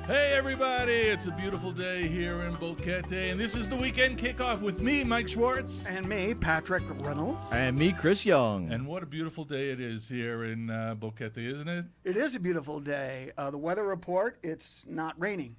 Hey everybody, it's a beautiful day here in Boquete, and this is the weekend kickoff with me, Mike Schwartz. And me, Patrick Reynolds. And me, Chris Young. And what a beautiful day it is here in Boquete, isn't it? It is a beautiful day. The weather report, it's not raining.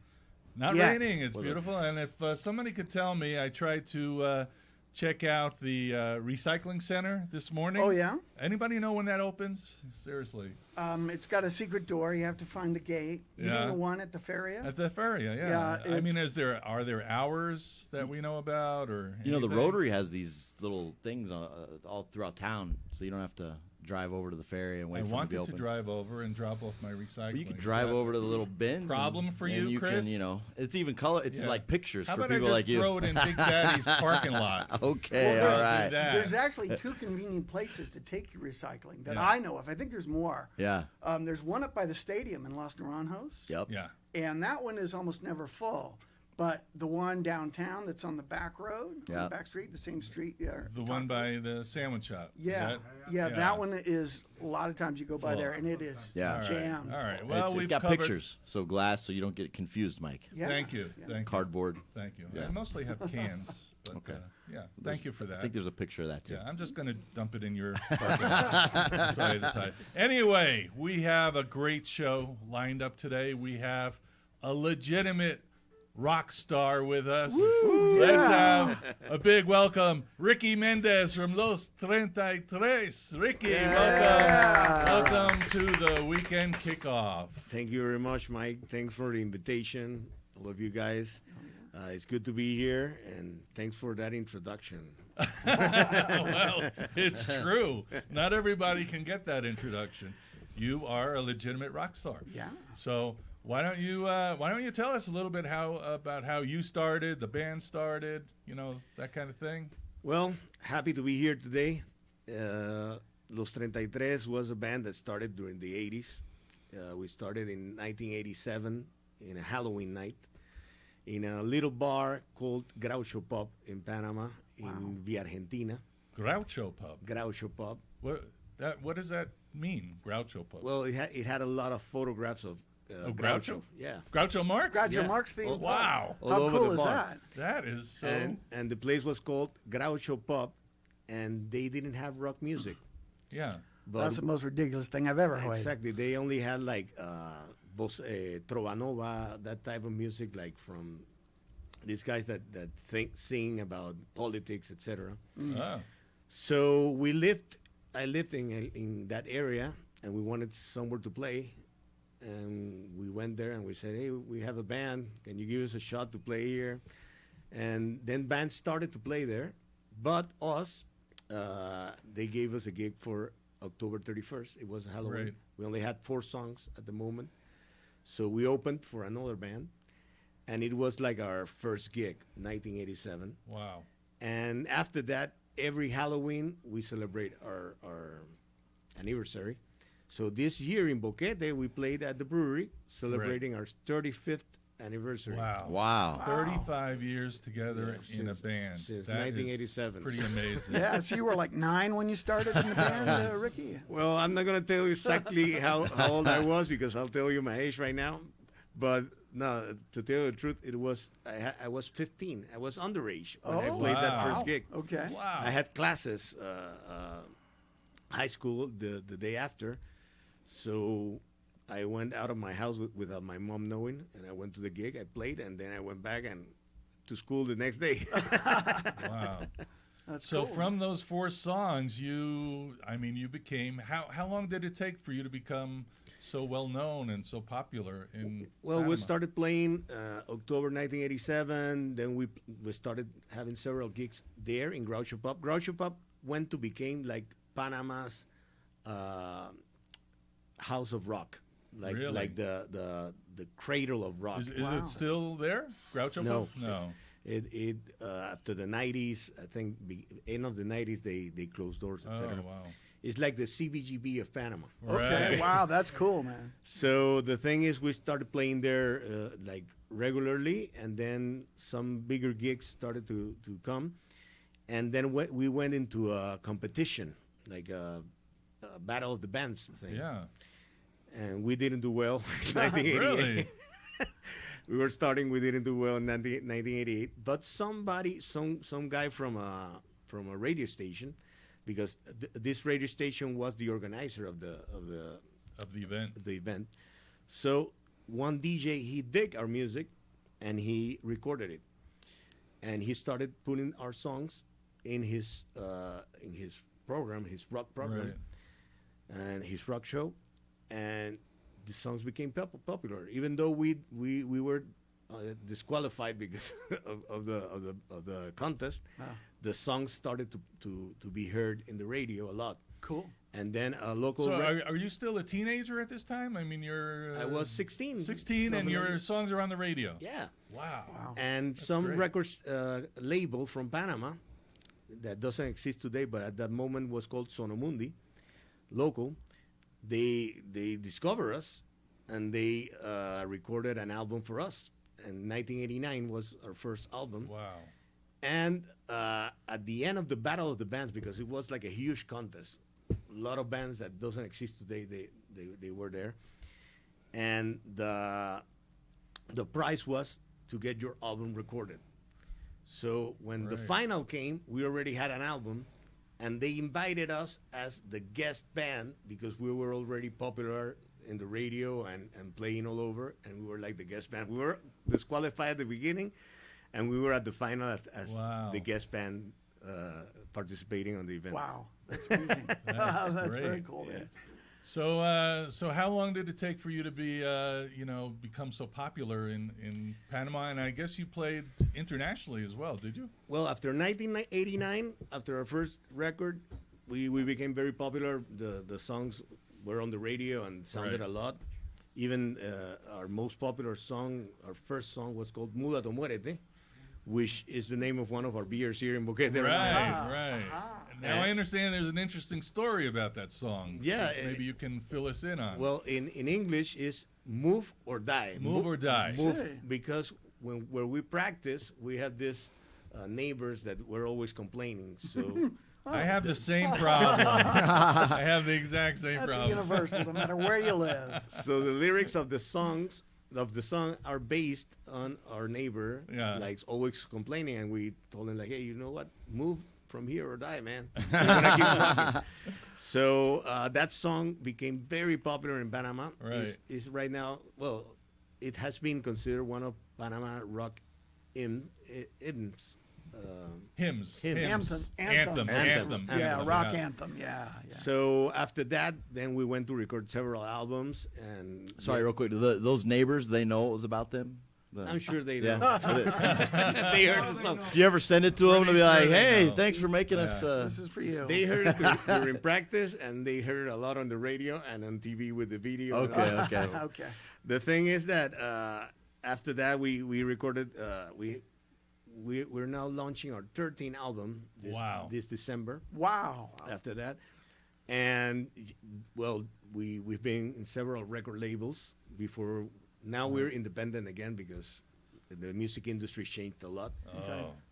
Not raining, it's beautiful. And if somebody could tell me, I tried to check out the recycling center this morning. Oh, yeah? Anybody know when that opens? Seriously. It's got a secret door. You have to find the gate. You mean the one at the Feria? At the Feria, yeah. I mean, are there hours that we know about, or you know, the Rotary has these little things all throughout town, so you don't have to drive over to the ferry and wait for it to be open. I wanted to drive over and drop off my recycling. Well, you could drive over to the little bins. Problem for you, Chris? Can, you know, it's even color. It's like pictures for people like you. How about I just throw it in Big Daddy's parking lot? Okay, well, all right. There's actually two convenient places to take your recycling that I know of. I think there's more. Yeah. There's one up by the stadium in Los Naranjos. Yep. Yeah. And that one is almost never full. But the one downtown that's on the back road, on the back street, the same street. The one by the sandwich shop. Yeah. That one is, a lot of times you go by there, and it is jammed. All right. Well, it's got pictures, so glass, so you don't get confused, Mike. Yeah. Thank you. Thank you. Cardboard. Thank you. Yeah. I mostly have cans. But, okay. Thank you for that. I think there's a picture of that, too. Yeah, I'm just going to dump it in your parking lot. That's what I decided. Anyway, we have a great show lined up today. We have a legitimate rock star with us. Woo, Let's have a big welcome, Ricky Mendez from Los 33. Ricky, welcome to the weekend kickoff. Thank you very much, Mike. Thanks for the invitation, all of you guys. It's good to be here, and thanks for that introduction. Well, it's true. Not everybody can get that introduction. You are a legitimate rock star. Yeah. So why don't you tell us a little bit about how you started, the band started, you know, that kind of thing? Well, happy to be here today. Los 33 was a band that started during the 80s. We started in 1987 in a Halloween night in a little bar called Groucho Pub in Panama, in Via Argentina. Groucho Pub. Groucho Pub. What does that mean, Groucho Pub? Well, it had a lot of photographs of Groucho? Yeah. Groucho Marx? Groucho Marx theme. Oh, wow. How cool is that? That is so... And the place was called Groucho Pub, and they didn't have rock music. Yeah. But that's the most ridiculous thing I've ever heard. Exactly. They only had like Trovanova, that type of music, like from these guys that sing about politics, etc. So I lived in that area, and we wanted somewhere to play. And we went there and we said, hey, we have a band. Can you give us a shot to play here? And then bands started to play there. But they gave us a gig for October 31st. It was Halloween. Right. We only had 4 songs at the moment. So we opened for another band. And it was like our first gig, 1987. Wow. And after that, every Halloween, we celebrate our anniversary. So this year in Boquete, we played at the brewery, celebrating our 35th anniversary. Wow. 35 years together in a band. Since that 1987. Pretty amazing. Yeah, so you were like 9 when you started in the band, Ricky? Well, I'm not going to tell you exactly how old I was, because I'll tell you my age right now. But no, to tell you the truth, I was 15. I was underage when I played that first gig. Okay. Wow. I had classes, high school, the day after. So I went out of my house without my mom knowing, and I went to the gig. I played, and then I went back to school the next day. Wow. That's so cool. from those 4 songs, you became, how long did it take for you to become so well known and so popular in Panama? We started playing October 1987. Then we started having several gigs there in Groucho Pub. Groucho Pub went to became like Panama's house of rock, like the cradle of rock. Is it still there, Groucho Pub? No. It after the 90s, I think end of the 90s, they closed doors, etc. Oh, wow. It's like the CBGB of Panama. Okay, Right. wow, that's cool, man. So the thing is, we started playing there like regularly, and then some bigger gigs started to come, and then we went into a competition, like a battle of the bands thing. Yeah. And we didn't do well in 1988. Really? We were starting. We didn't do well in 1988. But some guy from a radio station, because this radio station was the organizer of the event. So one DJ, he dig our music, and he recorded it, and he started putting our songs in his program, his rock program, and his rock show, and the songs became popular, even though we were disqualified because of the contest. Wow. The songs started to be heard in the radio a lot. Cool. And then a local. So are you still a teenager at this time? I mean, you're. I was 16. 16, and your songs are on the radio. Yeah. Wow. And That's some great. records label from Panama that doesn't exist today, but at that moment was called Sonomundi, local. They discovered us, and they recorded an album for us. And 1989 was our first album. Wow. And at the end of the Battle of the Bands, because it was like a huge contest, a lot of bands that doesn't exist today, they were there. And the prize was to get your album recorded. So when the final came, we already had an album, and they invited us as the guest band because we were already popular in the radio and playing all over, and we were like the guest band. We were disqualified at the beginning, and we were at the final as the guest band participating on the event. Wow, that's amazing. That's very cool. Yeah. So how long did it take for you to be, become so popular in Panama? And I guess you played internationally as well, did you? Well, after 1989, after our first record, we became very popular. The songs were on the radio and sounded a lot. Even our most popular song, our first song, was called Mulatto Muérete, which is the name of one of our beers here in Boquete. Right. Now I understand there's an interesting story about that song. Yeah. Maybe you can fill us in on. Well, in English, is move or die. Move or die. Move, because where we practice, we have these neighbors that were always complaining. So I have the same problem. I have the exact same problem. That's universal, no matter where you live. So the lyrics of the song are based on our neighbor, like always complaining, and we told him like, hey, you know what? Move from here or die, man. We're gonna keep walking. So that song became very popular in Panama. Right. Is right now, well, it has been considered one of Panama rock hymns. Hymns. Anthem. Yeah, rock anthem. Yeah. So after that, then we went to record several albums. And sorry, real quick, those neighbors, they know it was about them? I'm sure they know. They heard the song. Do you ever send it to them to be like, hey, thanks for making us... this is for you. They heard it during practice, and they heard it a lot on the radio and on TV with the video. Okay. The thing is that after that, we recorded... We're now launching our 13th album this December. Wow. After that. And, well, we've been in several record labels before. Now we're independent again because the music industry changed a lot.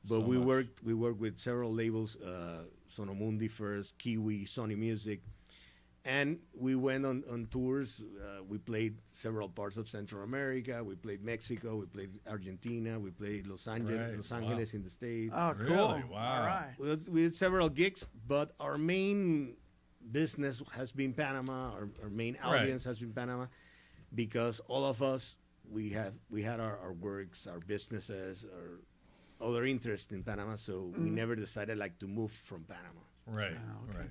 But we worked with several labels, Sonomundi first, Kiwi, Sony Music. And we went on tours. We played several parts of Central America. We played Mexico. We played Argentina. We played Los Angeles in the States. Oh, cool. Really? Wow. All right. We had several gigs, but our main business has been Panama. Our main audience has been Panama, because all of us, we had our works, our businesses, our other interests in Panama. So we never decided to move from Panama. Right. Right.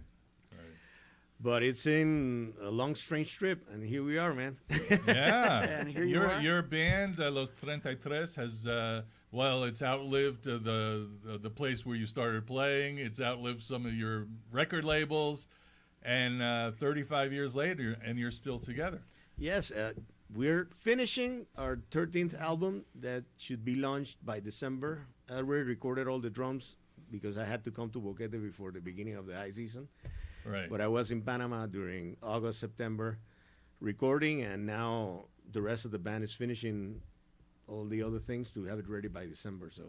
But it's in a long, strange trip, and here we are, man. Yeah. And here you are. Your band, Los 33, has, it's outlived the place where you started playing. It's outlived some of your record labels. And 35 years later, and you're still together. Yes. We're finishing our 13th album that should be launched by December. I already recorded all the drums because I had to come to Boquete before the beginning of the high season. Right. But I was in Panama during August, September, recording, and now the rest of the band is finishing all the other things to have it ready by December. So.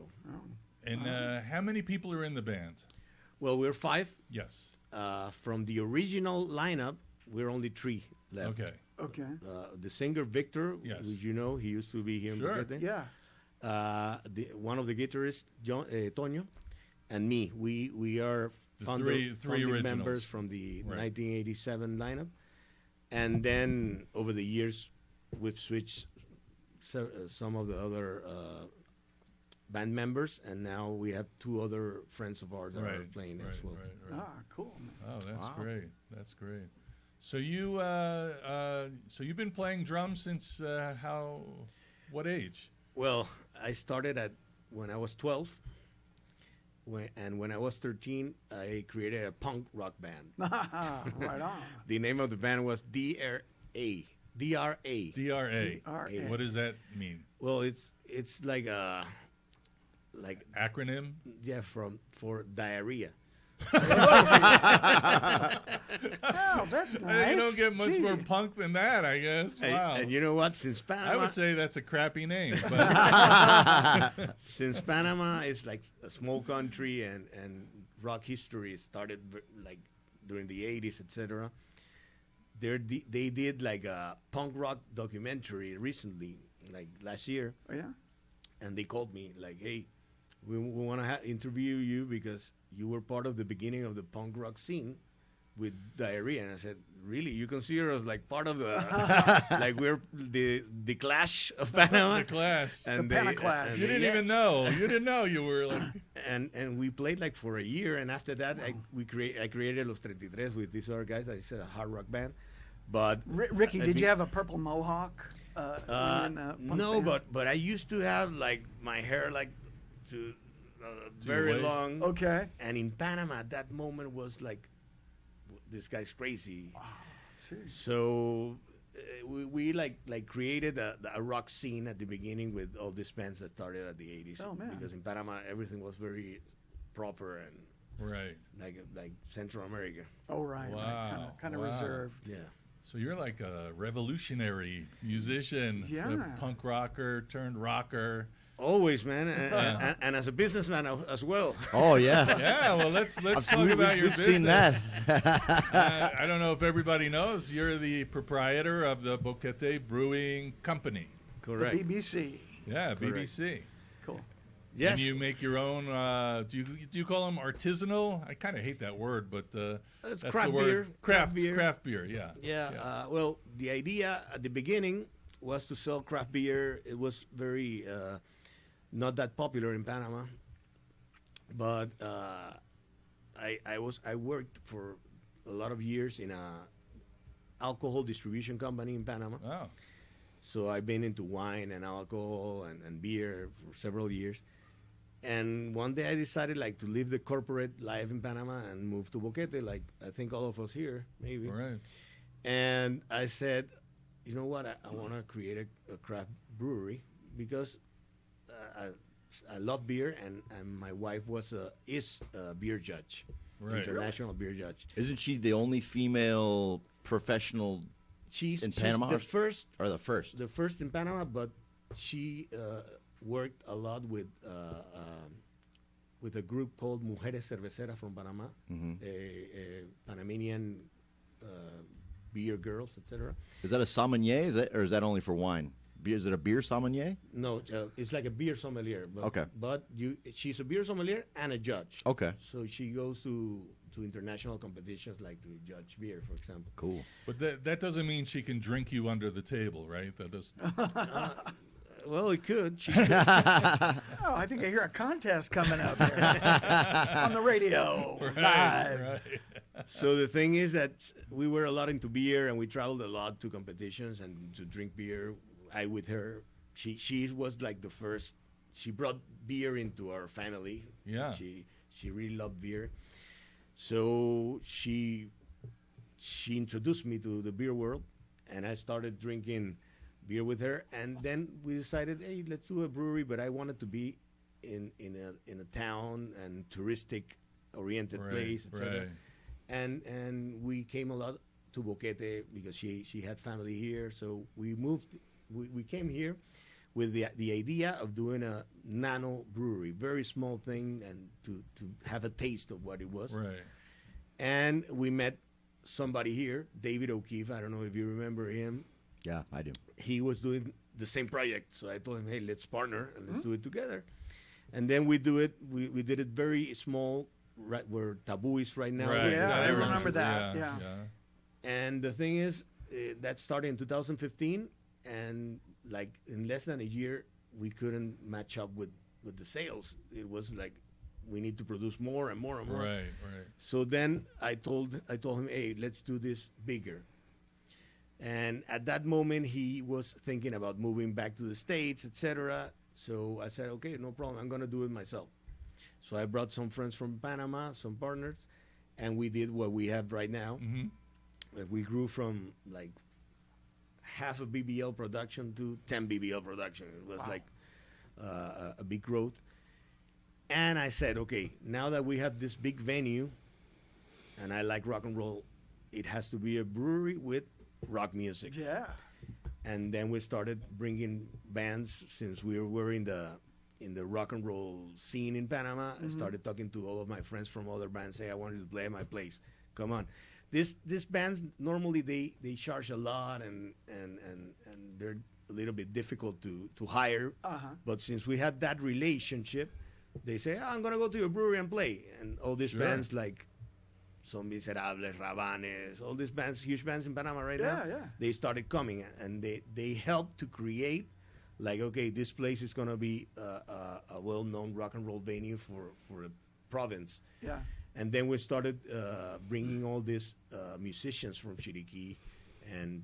And how many people are in the band? Well, we're 5. Yes. From the original lineup, we're only 3 left. Okay. Okay. The singer Victor, Yes. which you know, he used to be here Sure. in Boquete. Yeah. One of the guitarists, John, Toño, and me. We are The founding originals. members from the Right. 1987 lineup. And then over the years, we've switched some of the other band members, and now we have two other friends of ours that are playing as well. Right. Ah, cool. Man. Oh, that's Wow. great. That's great. So you've been playing drums since what age? Well, I started when I was 12. When I was 13, I created a punk rock band. Right on. The name of the band was DRA. DRA. DRA. DRA. What does that mean? Well, it's like Acronym? for diarrhea. Oh, that's nice. You don't get much Gee. more punk than that, I guess. Wow. And you know what? Since Panama, I would say that's a crappy name. But since Panama is like a small country and rock history started like during the 80s, etc. They did like a punk rock documentary recently, like last year, Oh, yeah. and they called me like, "Hey, we want to interview you because you were part of the beginning of the punk rock scene with Diarrhea." And I said, "Really? You consider us like part of the like we're the Clash of Panama?" the Clash. And The Panaclash. and You didn't even know. You didn't know you were like. and we played like for a year, and after that, I created Los 33 with these other guys. I said a hard rock band, but Ricky, did you have a purple mohawk? When you were in the punk no, band? but I used to have like my hair like to very waist? long. Okay. And in Panama, at that moment was like, this guy's crazy. Seriously. So we like created a rock scene at the beginning with all these bands that started at the 80s. Oh, man. Because in Panama everything was very proper and Right. like Central America. Oh, right. Wow. Kind of Wow. reserved. Yeah. So you're like a revolutionary musician, Yeah. a punk rocker turned rocker. Always, man, and as a businessman as well. Oh yeah. Yeah, well, let's talk We've about your business. seen that. I don't know if everybody knows you're the proprietor of the Boquete Brewing Company. Correct. The BBC. Yeah, Correct. BBC. Cool. Yes. And you make your own. Do you call them artisanal? I kind of hate that word, but It's that's craft the word. beer. Craft beer. Yeah. Yeah. Well, the idea at the beginning was to sell craft beer. It was very not that popular in Panama, but I worked for a lot of years in a alcohol distribution company in Panama. Oh. So I've been into wine and alcohol and beer for several years. And one day I decided like to leave the corporate life in Panama and move to Boquete, like I think all of us here, maybe. All right. And I said, you know what? I want to create a craft brewery because I love beer, and my wife is a beer judge, Right. international beer judge. Isn't she the only female professional She's in Panama? the first the first? in Panama, but she worked a lot with a group called Mujeres Cerveceras from Panama, a Panamanian beer girls, etc. Is that a sommelier? Or is that only for wine? Is it a beer sommelier? No, it's like a beer sommelier. But, Okay. But she's a beer sommelier and a judge. Okay. So she goes to international competitions, like to judge beer, for example. Cool. But that doesn't mean she can drink you under the table, right? That does. Well, it could. She could. Oh, I think I hear a contest coming up here on the radio. Live. Right. So the thing is that we were a lot into beer, and we traveled a lot to competitions and to drink beer. I with her. She was like the first. She brought beer into our family. Yeah. She really loved beer. So she introduced me to the beer world, and I started drinking beer with her. And then we decided, hey, let's do a brewery, but I wanted to be in a town and touristic oriented place, etc. Right. And we came a lot to Boquete because she had family here. So we moved. We came here with the idea of doing a nano brewery, very small thing, and to have a taste of what it was. Right. And we met somebody here, David O'Keefe. I don't know if you remember him. Yeah, I do. He was doing the same project, so I told him, hey, let's partner and let's do it together. And then we do it. We did it very small, right where Taboo is right now. Right. Yeah, I everyone remember should- that. Yeah. And the thing is, that started in 2015, and like in less than a year, we couldn't match up with the sales. It was like we need to produce more and more and more. Right. So then I told him, hey, let's do this bigger. And at that moment, he was thinking about moving back to the States, etc. So I said, okay, no problem. I'm going to do it myself. So I brought some friends from Panama, some partners, and we did what we have right now. Mm-hmm. We grew from like half a BBL production to 10 BBL production. It was like a big growth. And I said, okay, now that we have this big venue, and I like rock and roll, it has to be a brewery with rock music. Yeah. And then we started bringing bands since we were in the rock and roll scene in Panama. I started talking to all of my friends from other bands. Hey, I wanted to play at my place. Come on. These bands normally they charge a lot and they're a little bit difficult to hire. But since we had that relationship, they say, oh, I'm gonna go to your brewery and play. And all these bands like Son Miserables, Rabanes, all these bands, huge bands in Panama right now, they started coming and they helped to create like, okay, this place is gonna be a well-known rock and roll venue for a province. Yeah. And then we started bringing all these musicians from Chiriquí and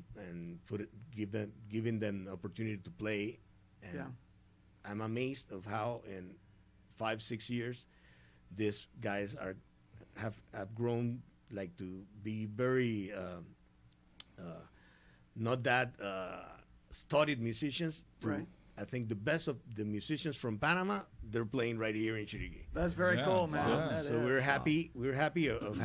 giving them the opportunity to play. And I'm amazed of how in 5-6 years these guys have grown like to be very not that studied musicians. Right. I think the best of the musicians from Panama, they're playing right here in Chiriquí. That's very cool, man. Yeah. That So is. we're happy. We're happy of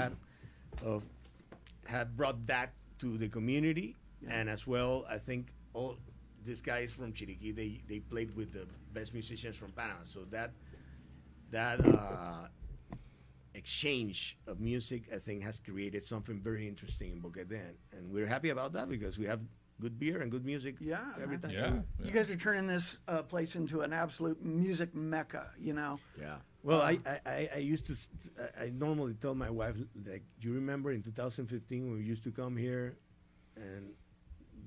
have brought that to the community, and as well, I think all these guys from Chiriquí they played with the best musicians from Panama. So that exchange of music, I think, has created something very interesting in Boquete, and we're happy about that because we have good beer and good music every time. Yeah. You guys are turning this place into an absolute music mecca, you know? Yeah. Well, I used to, I normally tell my wife, like, do you remember in 2015 when we used to come here and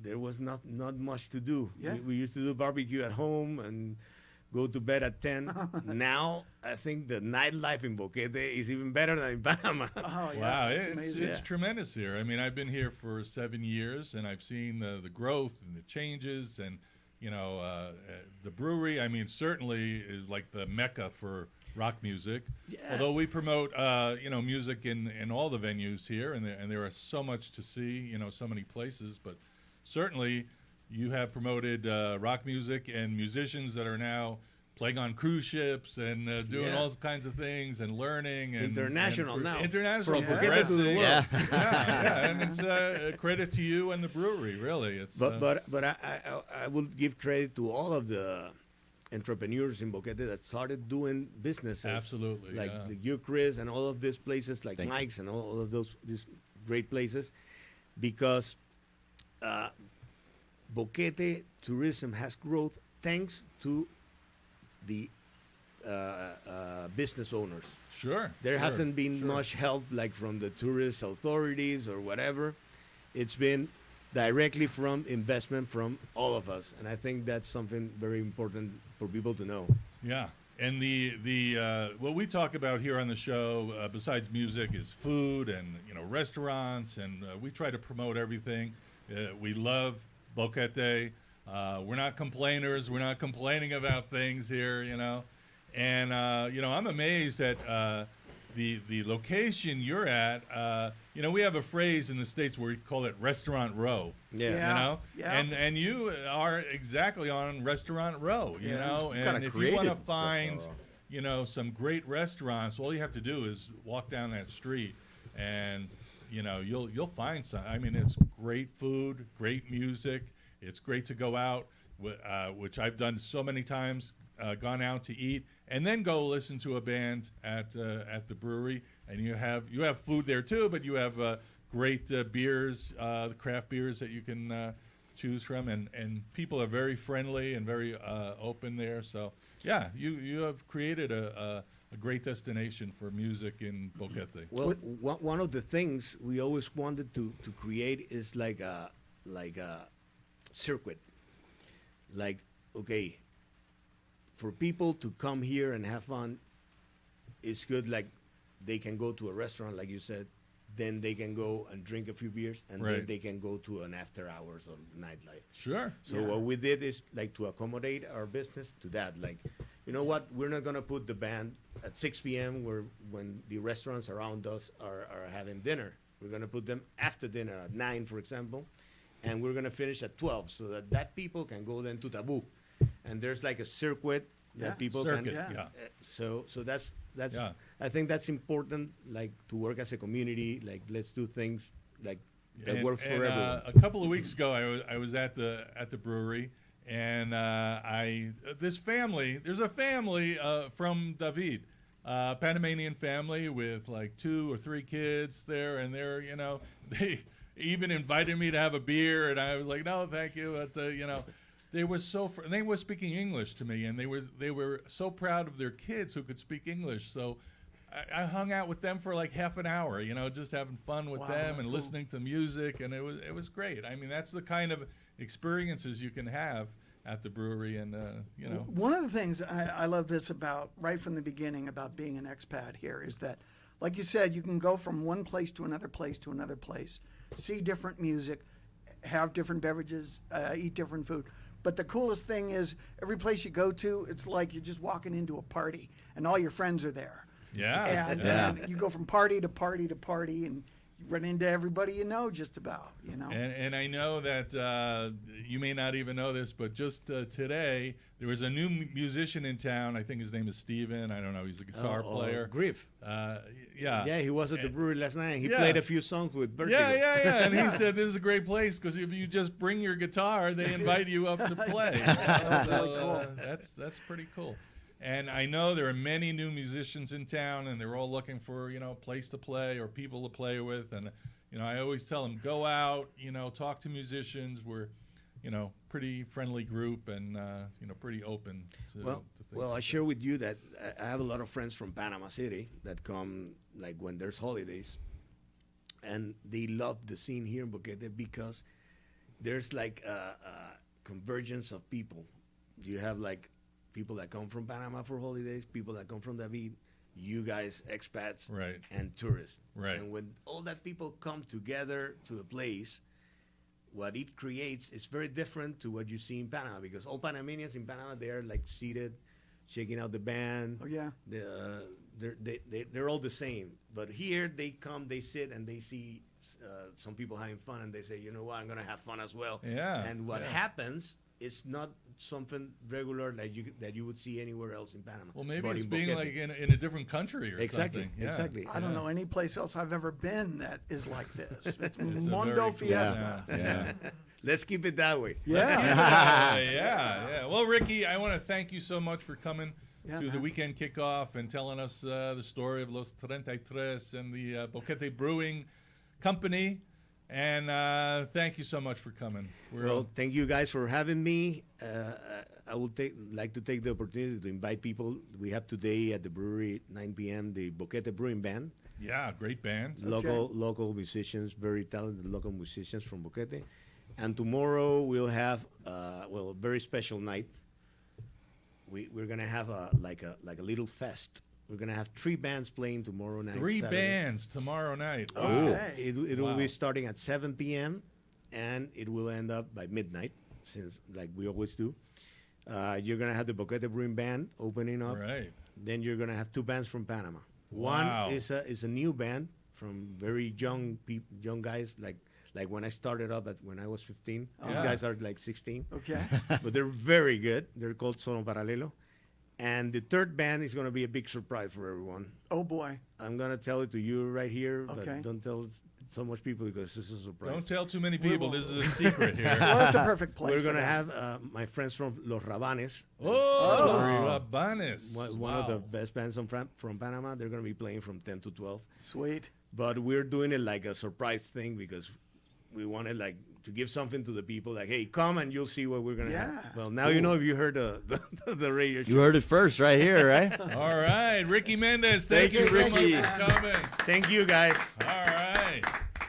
there was not much to do. Yeah. We used to do barbecue at home and go to bed at 10. Now, I think the nightlife in Boquete is even better than in Panama. Oh, yeah. Wow, It's it's amazing. tremendous here. I mean, I've been here for 7 years, and I've seen the growth and the changes, and the brewery. I mean, certainly is like the mecca for rock music. Yeah. Although we promote music in all the venues here, and there are so much to see, so many places. But certainly, you have promoted rock music and musicians that are now playing on cruise ships and doing all kinds of things and learning. And International now. International. From Boquete to the progressing. world. Yeah, and it's a credit to you and the brewery, really. It's But I will give credit to all of the entrepreneurs in Boquete that started doing businesses. Absolutely, Like yeah. you, Chris, and all of these places like Thank you. Mike's and all of these great places, because Boquete tourism has growth thanks to the business owners. sure. There sure, hasn't been sure. much help like from the tourist authorities or whatever. It's been directly from investment from all of us, and I think that's something very important for people to know. Yeah, and the what we talk about here on the show, besides music, is food and restaurants, and we try to promote everything. We love Boquete. We're not complainers. We're not complaining about things here, And I'm amazed at the location you're at. We have a phrase in the States where we call it restaurant row. Yeah. And you are exactly on restaurant row. Kinda And if you want to created find restaurant some great restaurants, all you have to do is walk down that street, and you'll find some. I mean, it's great food, great music. It's great to go out, which I've done so many times. Gone out to eat, and then go listen to a band at the brewery, and you have food there too, but you have great beers, the craft beers that you can choose from, and people are very friendly and very open there. So yeah, you have created a great destination for music in Boquete. Well, one of the things we always wanted to create is like a circuit. Like, okay, for people to come here and have fun, it's good. Like, they can go to a restaurant, like you said, then they can go and drink a few beers, and Right. then they can go to an after hours or nightlife. Sure. So what we did is like to accommodate our business to that. Like, you know what? We're not gonna put the band at 6 p.m. when the restaurants around us are having dinner. We're gonna put them after dinner at 9, for example, and we're gonna finish at 12, so that people can go then to Taboo, and there's like a circuit that Yeah. people Circuit, can. yeah. So that's Yeah. I think that's important. Like to work as a community. Like let's do things like that work for everyone. A couple of weeks ago, I was at the brewery, and there's a family from David, Panamanian family with like 2 or 3 kids there, and they even invited me to have a beer, and I was like, no, thank you, but they were they were speaking English to me, and they were so proud of their kids who could speak English. So I hung out with them for like half an hour, just having fun with Wow, them that's and cool. listening to music, and it was great. I mean, that's the kind of experiences you can have at the brewery, and One of the things I love this about right from the beginning about being an expat here is that, like you said, you can go from one place to another place to another place, see different music, have different beverages, eat different food. But the coolest thing is every place you go to, it's like you're just walking into a party and all your friends are there. yeah, And, yeah. and you go from party to party to party, and you run into everybody you know just about, And I know that you may not even know this, but just today there was a new musician in town. I think his name is Steven. I don't know. He's a guitar player. Griff. Yeah. He was at the brewery last night. He Yeah. played a few songs with Vertigo. Yeah. And he said this is a great place because if you just bring your guitar, they invite you up to play. So, that's pretty cool. And I know there are many new musicians in town, and they're all looking for a place to play or people to play with. And I always tell them, go out, talk to musicians. We're pretty friendly group, and pretty open to Well, things. well, I like share with you that I have a lot of friends from Panama City that come like when there's holidays, and they love the scene here in Boquete because there's like a convergence of people. You have like people that come from Panama for holidays, people that come from David, you guys, expats, Right. and tourists. Right. And when all that people come together to a place, what it creates is very different to what you see in Panama, because all Panamanians in Panama, they are like seated, checking out the band. Oh, yeah. They're all the same. But here they come, they sit, and they see some people having fun, and they say, you know what, I'm going to have fun as well. Yeah, And what yeah. happens is not something regular that you would see anywhere else in Panama. Well, maybe but it's in being Boquete. like in a different country or Exactly, something. Yeah. exactly. I don't know any place else I've ever been that is like this. It's a Mondo very cool Fiesta. town. Yeah. Let's keep it that way. Yeah. Well, Ricky, I want to thank you so much for coming Yeah, to the man. weekend kickoff and telling us the story of Los 33 and the Boquete Brewing Company. And thank you so much for coming. Well, thank you guys for having me. I would like to take the opportunity to invite people. We have today at the brewery, 9 p.m., the Boquete Brewing Band. yeah, great band. Local musicians, very talented local musicians from Boquete. And tomorrow we'll have a very special night. We're gonna have a little fest. We're gonna have 3 bands playing tomorrow night. 3 Saturday. bands tomorrow night. Wow. Okay. It will Wow. be starting at 7 p.m. and it will end up by midnight, since like we always do. You're gonna have the Boquete Brewing Band opening up. Right. Then you're gonna have 2 bands from Panama. Wow. One is a new band from very young guys, like when I started up when I was 15. These Yeah. guys are like 16, Okay. but they're very good. They're called Sono Paralelo. And the third band is gonna be a big surprise for everyone. Oh, boy. I'm gonna tell it to you right here, Okay. but don't tell so much people because this is a surprise. Don't tell too many people. won't. This is a secret here. Well, that's a perfect place. We're for gonna that. have my friends from Los Rabanes. Oh, Wow. Rabanes. One of the best bands from Panama. They're gonna be playing from 10 to 12. Sweet. but we're doing it like a surprise thing because we wanted like to give something to the people. Like, hey, come and you'll see what we're gonna have. Well, now you know if you heard the radio show. You heard it first right here, right? All right, Ricky Mendez. Thank you, Ricky. for coming. Thank you, guys. All right.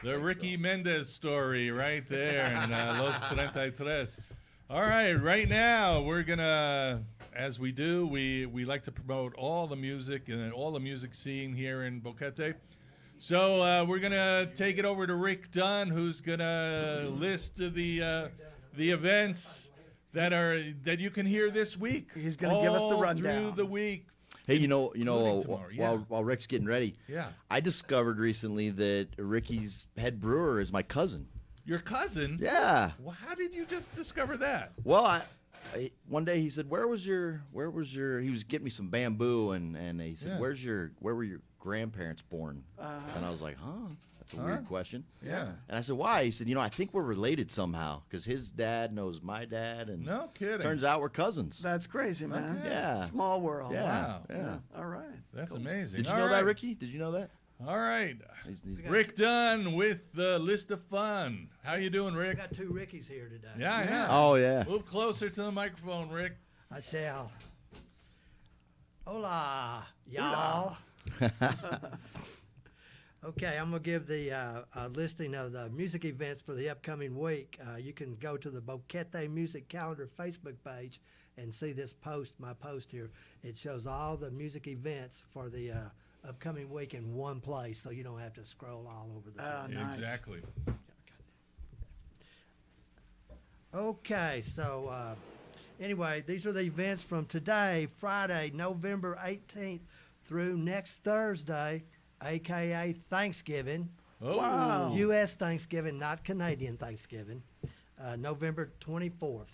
The Ricky Mendez story right there in Los 33. All right now we're going to, as we do, we like to promote all the music and all the music scene here in Boquete. So we're going to take it over to Rick Dunn, who's going to list the events that you can hear this week. He's going to give us the rundown. Through the week. Hey, tomorrow, while Rick's getting ready, I discovered recently that Ricky's head brewer is my cousin. Your cousin? Yeah. Well, how did you just discover that? Well, one day he said, where was your, he was getting me some bamboo, and he said, where were your grandparents born? And I was like, that's a weird question. Yeah. And I said, why? He said, I think we're related somehow, because his dad knows my dad, and no kidding. Turns out we're cousins. That's crazy, man. Okay. Yeah. Small world. Yeah. Wow. Yeah. All right. That's amazing. Did you All know right. that, Ricky? Did you know that? All right. He's Rick Dunn with the list of fun. How you doing, I Rick? got two Rickies here today. Yeah. Oh, yeah. Move closer to the microphone, Rick. I shall. Hola, y'all. Okay, I'm going to give the listing of the music events for the upcoming week. You can go to the Boquete Music Calendar Facebook page and see this post, my post here. It shows all the music events for the upcoming week in one place, so you don't have to scroll all over the place. Nice. Exactly. Okay, so anyway, these are the events from today, Friday, November 18th, through next Thursday, a.k.a. Thanksgiving. Oh. Wow. U.S. Thanksgiving, not Canadian Thanksgiving, November 24th.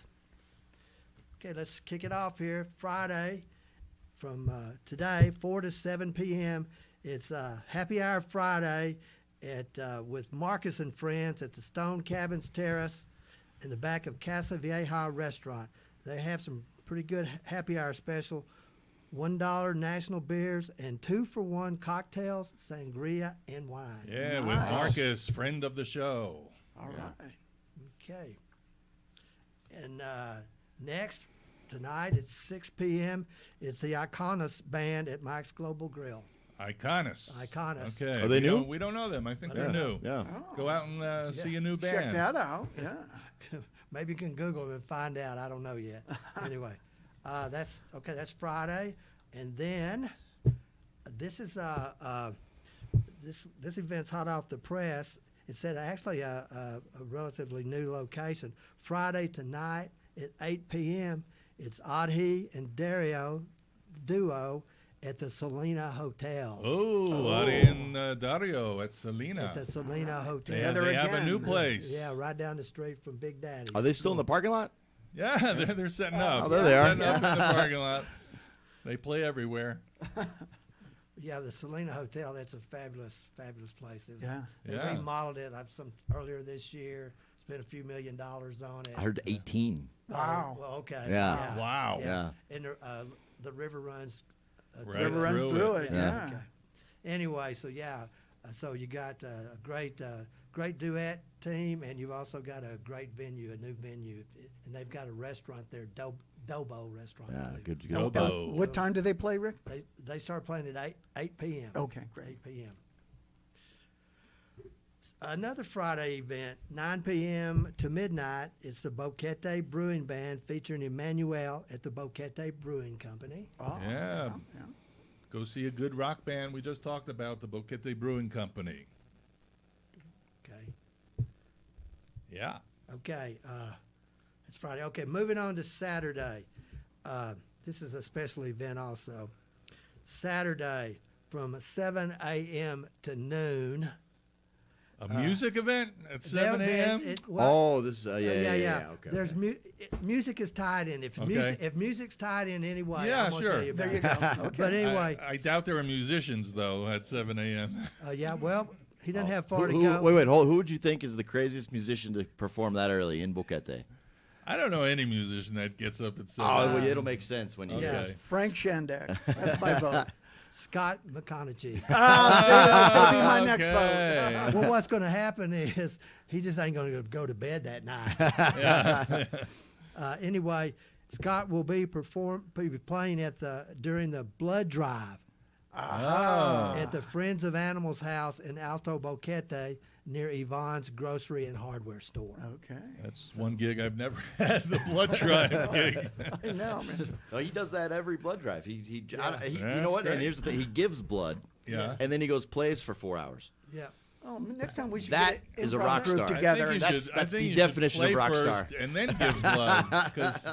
Okay, let's kick it off here. Friday, from today, 4 to 7 p.m., it's Happy Hour Friday with Marcus and Friends at the Stone Cabins Terrace in the back of Casa Vieja Restaurant. They have some pretty good happy hour special. $1 national beers and 2-for-1 cocktails, sangria, and wine. Yeah, with Marcus, friend of the show. All right. Okay. And next, tonight at 6 p.m., it's the Iconis Band at Mike's Global Grill. Iconis. Okay. Are they new? We don't know them. I think they're new. Yeah. Go out and see a new band. Check that out. Yeah. Maybe you can Google it and find out. I don't know yet. Anyway, that's okay. That's Friday, and then this is this event's hot off the press. It's at actually a relatively new location. Friday tonight at 8 p.m. It's Adhi and Dario duo at the Selena Hotel. Oh, Ari and Dario at Selena. At the Selena Hotel. Yeah, they have a new place. Yeah, right down the street from Big Daddy's. Are they still in the parking lot? Yeah, they're setting up. Oh, there they are. Setting up in the parking lot. They play everywhere. Yeah, the Selena Hotel, that's a fabulous, fabulous place. They Yeah. remodeled it earlier this year, spent a few $1 million on it. I heard 18. Wow. Well, okay. Yeah. Wow. Yeah. And the river runs. Right River runs through it. Yeah. Okay. Anyway, so so you got a great duet team, and you've also got a great venue, a new venue, and they've got a restaurant there, Dobo restaurant. Yeah, too. good. Dobo. What time do they play, Rick? They start playing at 8 p.m. Okay, great. 8 p.m. Another Friday event, 9 p.m. to midnight. It's the Boquete Brewing Band featuring Emmanuel at the Boquete Brewing Company. Oh, Yeah. Go see a good rock band. We just talked about the Boquete Brewing Company. Okay. Yeah. Okay. It's Friday. Okay, moving on to Saturday. This is a special event also. Saturday from 7 a.m. to noon. A music event at 7 They'll- a.m.? Oh, this is yeah. Okay. There's music is tied in. If music's tied in any way, Yeah, I'm gonna sure. tell you about There you it. go. Okay. But anyway, I doubt there are musicians, though, at 7 a.m. yeah. Well, he doesn't have far to Who- go. Wait, hold. Who would you think is the craziest musician to perform that early in Boquete? I don't know any musician that gets up at 7. Oh, well, it'll make sense when you. Okay. Yeah. Frank Shandek. That's my vote. Scott McConaughey. Ah, see, that's going to be my next Okay. vote. Well, what's going to happen is he just ain't going to go to bed that night. Yeah. Anyway, Scott will be playing during the blood drive Oh. at the Friends of Animals house in Alto Boquete near Yvonne's grocery and hardware store. Okay. That's one gig I've never had, the blood drive gig. I know, man. No, he does that every blood drive. You Yeah, know what? that's And here's the thing: he gives blood, Yeah. and then he goes plays for 4 hours. Yeah. Oh, next time we should That get is a improv rock group star. together. I think That's I think the you should definition of play rock first star. and then give blood, because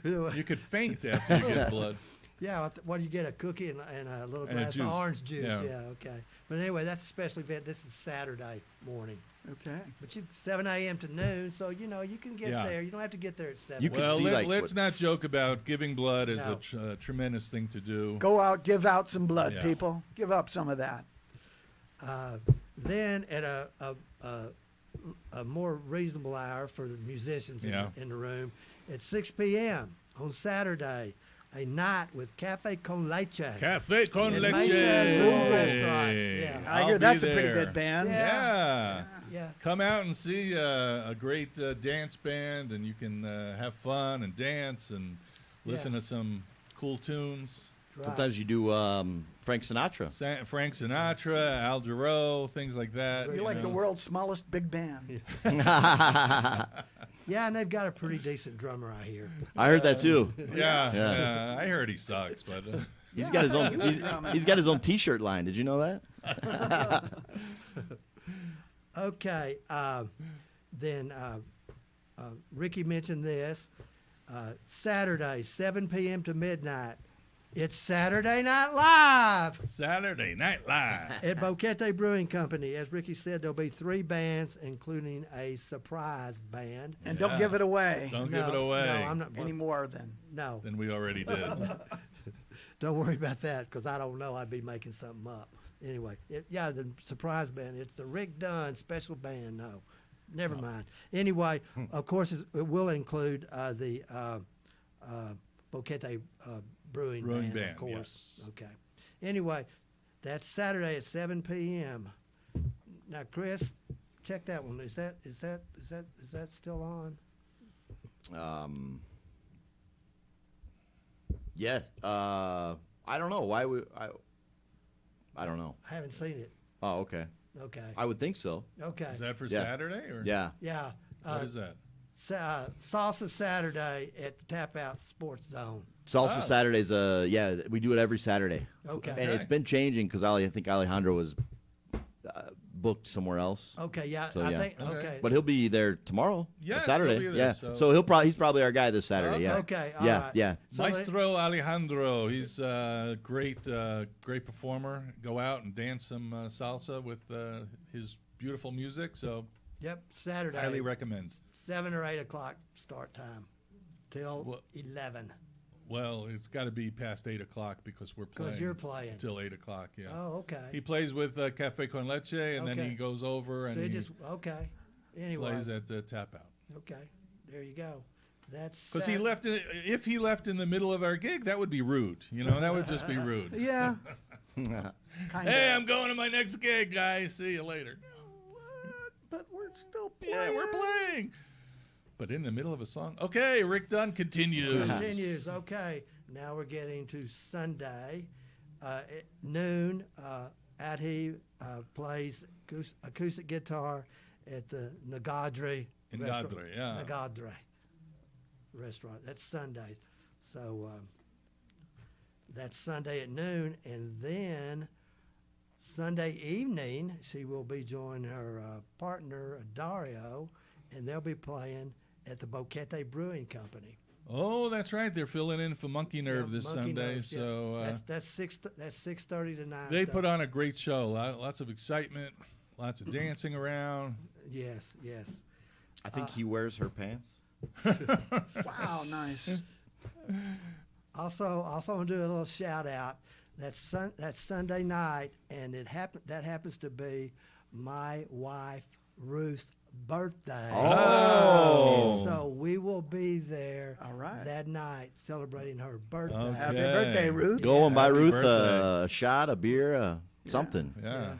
you could faint after you give blood. Yeah, what do you get? A cookie and a little And a glass of juice. orange juice. Yeah. Yeah, okay. But anyway, that's a special event. This is Saturday morning. Okay. But 7 a.m. to noon, so you can get Yeah. there. You don't have to get there at 7. You could Well, see, like, let's what- not joke about giving blood as No. a tremendous thing to do. Go out, give out some blood, Yeah. people. Give up some of that. Then at a more reasonable hour for the musicians Yeah. in the room, at 6 p.m. on Saturday, a night with Cafe con Leche. Cafe con At leche. Mesa Azul restaurant. Yeah. I I'll hear be that's a pretty there. good band. Yeah. Yeah. Come out and see a great dance band, and you can have fun and dance and listen Yeah. to some cool tunes. Right. Sometimes you do Frank Sinatra. Frank Sinatra, Al Jarreau, things like that. You're like the world's smallest big band. Yeah, and they've got a pretty decent drummer, I hear. I heard that too. Yeah, Yeah. yeah. I heard he sucks, but He's got his own. He's got his own T-shirt line. Did you know that? Okay. Then Ricky mentioned this. Saturday, 7 p.m. to midnight. It's Saturday Night Live Saturday Night Live. at Boquete Brewing Company. As Ricky said, there'll be 3 bands, including a surprise band. And don't give it away Don't give it away. No, I'm not. anymore then. No, Than we already did. don't worry about that because I don't know. I'd be making something up. Anyway, the surprise band. It's the Rick Dunn special band. No, never mind. Anyway, of course, it will include the Boquete Brewing Band, of course. yes. Okay. Anyway, that's Saturday at 7 p.m. Now, Chris, check that one. Is that still on? Yeah. I don't know why we. I don't know. I haven't seen it. Oh, okay. Okay. I would think so. Okay. Is that for Yeah. Saturday or Yeah. Yeah. what is that? Salsa Saturday at the Tap Out Sports Zone. Salsa Oh. Saturdays. Yeah, we do it every Saturday. Okay. And it's been changing because I think Alejandro was booked somewhere else. Okay. Yeah. So, I yeah. think. Okay. Okay. But he'll be there tomorrow. Yes, Saturday. he'll be there, yeah. so- He's probably our guy this Saturday. Yeah. Okay. All yeah. right. Yeah. So Maestro Alejandro, he's a great performer. Go out and dance some salsa with his beautiful music. So Yep. Saturday. highly recommends. 7 or 8 o'clock start time till Well- 11. Well, it's got to be past 8 o'clock because we're playing. Because you're playing. till 8 o'clock. Yeah. Oh, okay. He plays with Cafe con Leche, and then Okay. he goes over and So he just okay. Anyway. plays at Tap Out. Okay. There you go. That's Because he left. If he left in the middle of our gig, that would be rude. That would just be rude. Yeah. Kind Hey, I'm going to my next gig, guys. See you later. But we're still playing. Yeah, we're playing. But in the middle of a song. Okay, Rick Dunn continues. continues. Okay. Now we're getting to Sunday at noon. Adhi plays acoustic guitar at the Nagadri In restaurant. Gadre, yeah. Nagadri restaurant. That's Sunday. So that's Sunday at noon. And then Sunday evening, she will be joining her partner, Dario, and they'll be playing at the Boquete Brewing Company. Oh, that's right. They're filling in for Monkey Nerve Yeah, this Monkey Sunday. Nerves, yeah. So that's 6:30 to 9. they put on a great show. Lots of excitement, lots of dancing around. Yes, yes. I think he wears her pants. Wow, nice. Also, want to do a little shout out. That's Sunday night, and that happens to be my wife Ruth's birthday. Oh. And so we will be there All right. that night night celebrating her birthday. Okay. Happy birthday, Ruth. Go and buy Happy Ruth birthday. a shot, a beer, something. Yeah.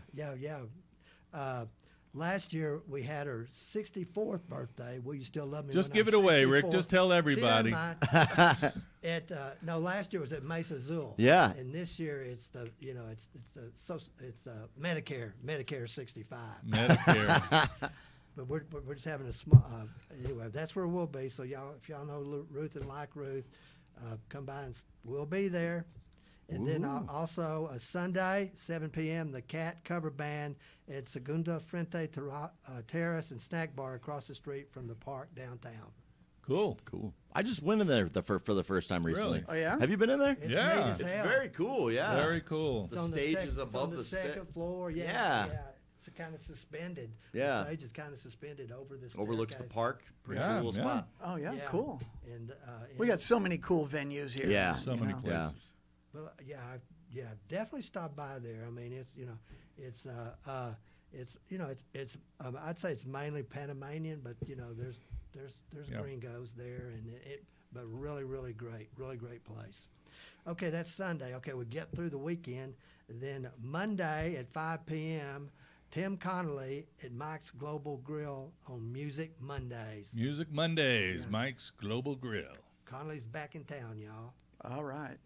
Last year we had her 64th birthday. Will you still love me? Just when give I'm it away, Rick. 64? Just tell everybody. She doesn't mind. No, last year was at Mesa Azul. Yeah. And this year it's the it's Medicare 65. Medicare. But we're just having a small. Anyway, that's where we'll be. So if y'all know Ruth and like Ruth, come by and we'll be there. And then also a Sunday, 7 p.m., the Cat cover band at Segunda Frente Terrace and Snack Bar across the street from the park downtown. Cool. I just went in there for the first time recently. Really? Oh, yeah? Have you been in there? It's Yeah. neat as It's hell. very cool. Yeah. Very cool. It's on The stage is it's above on the second floor. Yeah. It's kind of suspended. Yeah. The stage is kind of suspended over the Overlooks the staircase. park. Pretty Yeah, cool yeah. spot. Oh, yeah, cool. And We got so many cool venues here. Yeah. So many places. Yeah. Well, definitely stop by there. I mean, it's I'd say it's mainly Panamanian, but there's Yeah. gringos there, but really great place. Okay, that's Sunday. Okay, we get through the weekend. Then Monday at 5 p.m., Tim Connolly at Mike's Global Grill on Music Mondays. Music Mondays, Yeah. Mike's Global Grill. Connolly's back in town, y'all. All right.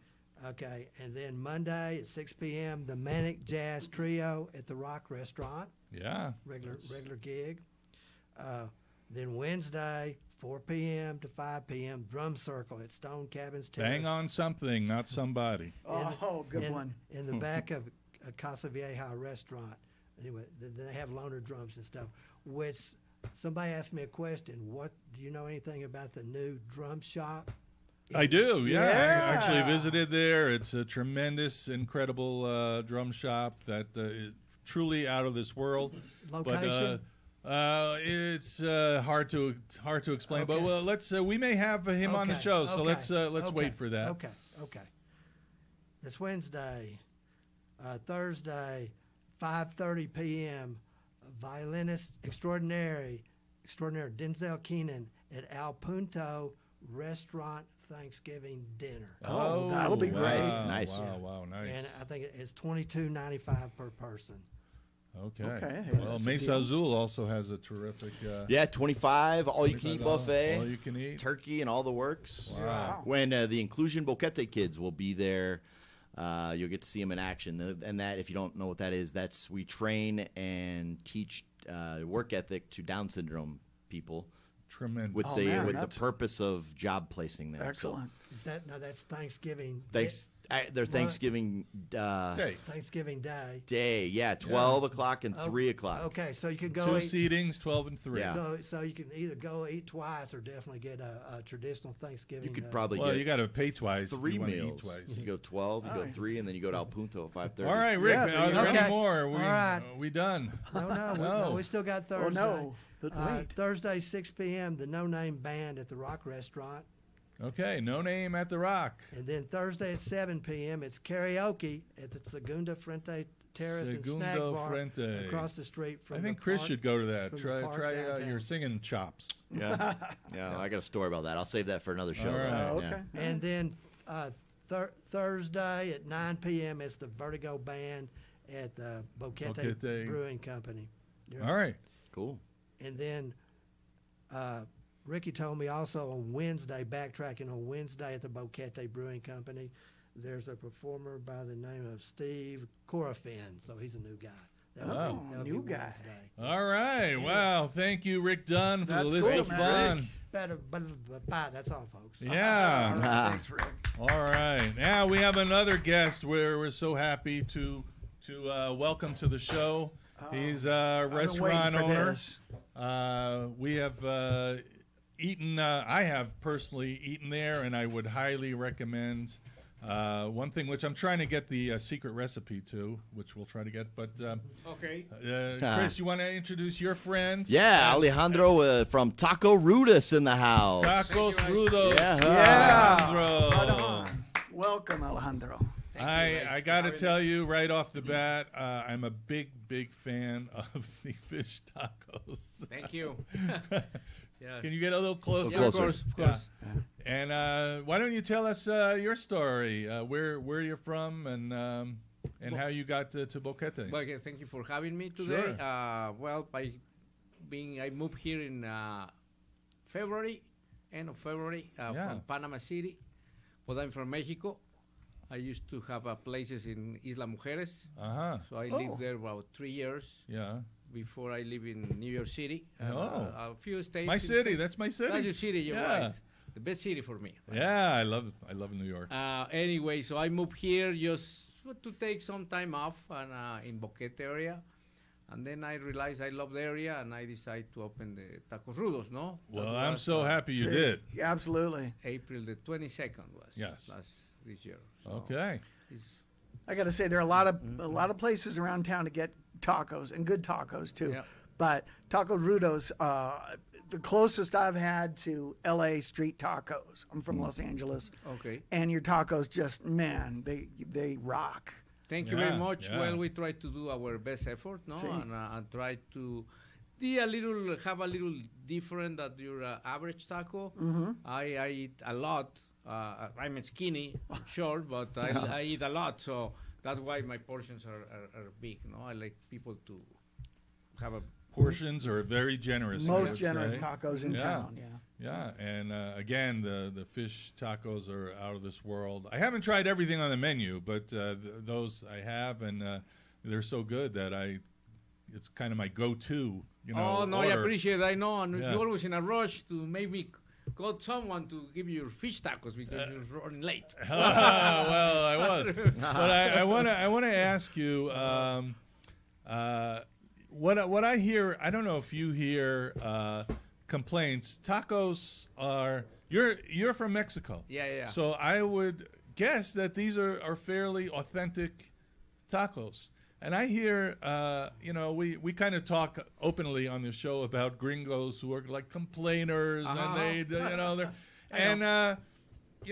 Okay, and then Monday at 6 p.m., the Manic Jazz Trio at the Rock Restaurant, Yeah. regular gig. Then Wednesday, 4 p.m. to 5 p.m., Drum Circle at Stone Cabins Terrace. Bang on something, not somebody. Oh, good one. In the back of a Casa Vieja restaurant. Anyway, they have loaner drums and stuff, which somebody asked me a question. Do you know anything about the new drum shop? I do, yeah. I actually Yeah. visited there. It's a tremendous, incredible drum shop that is truly out of this world. Location? But it's hard to explain. But Okay. well, let's we may have him on the Okay, show, so okay, let's okay, wait for that. Okay. This Wednesday, Thursday, 5:30 p.m. Violinist extraordinary Denzel Keenan at Al Punto Restaurant Thanksgiving dinner. Oh, that'll be wow, great. Nice. Wow, nice. And I think it's $22.95 per person. Okay. Okay, hey, Well, that's a Mesa deal. Azul also has a terrific. Yeah, 25 all-you-can-eat $25 buffet. All you can eat. Turkey and all the works. Wow. When the Inclusion Boquete kids will be there, you'll get to see them in action. And that, if you don't know what that is, we train and teach work ethic to Down syndrome people Tremendous. with Oh, the man, with the that's- purpose of job placing there. Excellent. Is that now? That's Thanksgiving. So their Thanksgiving Okay. Thanksgiving Day. day, yeah, 12 o'clock and 3 o'clock. Okay, so you can Two go eat. seatings, 12 and 3. Yeah. So you can either go eat twice or definitely get a traditional Thanksgiving. You could probably Well, get you got to pay twice. if 3 you wanna eat meals. twice. You go 12, you go 3, and then you go to El Punto at 5:30. All right, Rick. Yeah, are there you there go. any Okay. more? All right. Are we done? No, No. we still got Thursday. no, but wait. Thursday, 6 p.m., the No Name Band at the Rock Restaurant. Okay. No Name at the Rock. And then Thursday at 7 p.m., it's karaoke at the Segunda Frente Terrace and Snack Segundo Bar Frente. across the street from I think the Chris park. should go to that. from the Try park out downtown. your singing chops. Yeah, I got a story about that. I'll save that for another show. All though. right. Oh, Yeah. okay. And then Thursday at 9 p.m. it's the Vertigo Band at the Boquete Boquete. Brewing Company. All right. Cool. And then Ricky told me also on Wednesday, backtracking on Wednesday at the Boquete Brewing Company, there's a performer by the name of Steve Corafin. So he's a new guy. Wow. That'll be New guy. Wednesday. All right. Wow. Thank you, Rick Dunn, for the That's list cool, of man. fun. That's all, folks. All Yeah. right, thanks, Rick. All right. Now we have another guest where we're so happy to welcome to the show. He's a I've been restaurant waiting for owner. this. We have eaten. I have personally eaten there, and I would highly recommend. One thing which I'm trying to get the secret recipe to, which we'll try to get. But Okay. Chris, you want to introduce your friend? Yeah, Alejandro from Taco Rudis in the house. Tacos Rudos. Yeah. Alejandro. Right on. Welcome, Alejandro. I got to tell you right off the bat, I'm a big fan of the fish tacos. Thank you. Yeah. Can you get a little closer? Yeah, of course, of course. And why don't you tell us your story, where you're from, and how you got to Boquete? Well, okay, thank you for having me today. Sure. Well, I moved here in February, end of February, from Panama City. But I'm from Mexico. I used to have places in Isla Mujeres. So I lived there about 3 years. Yeah. Before I live in New York City. Oh. A few states. My city. That's my city. That's your city. You're Yeah. right. The best city for me. Right? Yeah, I love New York. Anyway, so I moved here just to take some time off and, in Boquete area. And then I realized I love the area, and I decided to open the Tacos Rudos, no? Well, That I'm was, so happy you did. Yeah, absolutely. April the 22nd was Yes. this year. So Okay. it's- I got to say there are a lot of places around town to get tacos and good tacos too. Yeah. But Taco Rudos, the closest I've had to LA street tacos. I'm from Los Angeles, Okay. and your tacos just they rock. Thank you Yeah, very much. yeah. Well, we try to do our best effort, no, Sí. and try to have a little different than your average taco. I eat a lot. I'm skinny, I'm short, but I eat a lot, so that's why my portions are big. No, I like people to have a Portions are very generous. I Most would generous say. tacos in Yeah. town. Yeah. Yeah, and again, the fish tacos are out of this world. I haven't tried everything on the menu, but those I have, and they're so good that it's kind of my go-to. You know, oh no, I order. appreciate it. I know, and Yeah. you're always in a rush to make me call someone to give you your fish tacos because you're running late. Well, I was, but I want to ask you, what I hear. I don't know if you hear complaints. Tacos are you're from Mexico. Yeah. So I would guess that these are fairly authentic tacos. And I hear, we kind of talk openly on this show about gringos who are like complainers, and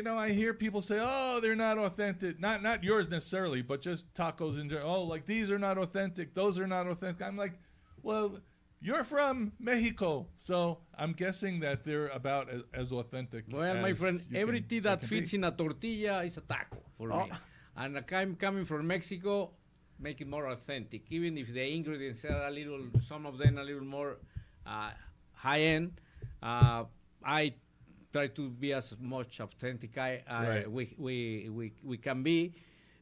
I hear people say, "Oh, they're not authentic." Not yours necessarily, but just tacos in general. Oh, like these are not authentic. Those are not authentic. I'm like, well, you're from Mexico, so I'm guessing that they're about as authentic. Well, my as friend, you everything can that be. fits in a tortilla is a taco for me. And I'm coming from Mexico, make it more authentic. Even if the ingredients are some of them a little more high end, I try to be as much authentic Right. we can be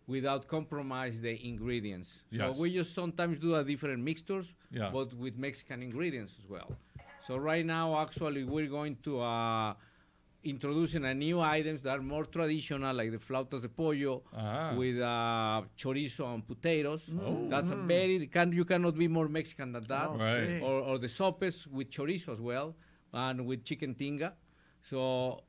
without compromise the ingredients. Yes. So we just sometimes do a different mixtures, Yeah. but with Mexican ingredients as well. So right now, actually, we're going to introducing a new items that are more traditional, like the flautas de pollo with chorizo and potatoes. That's a you cannot be more Mexican than that. Right. Or the sopes with chorizo as well, and with chicken tinga. So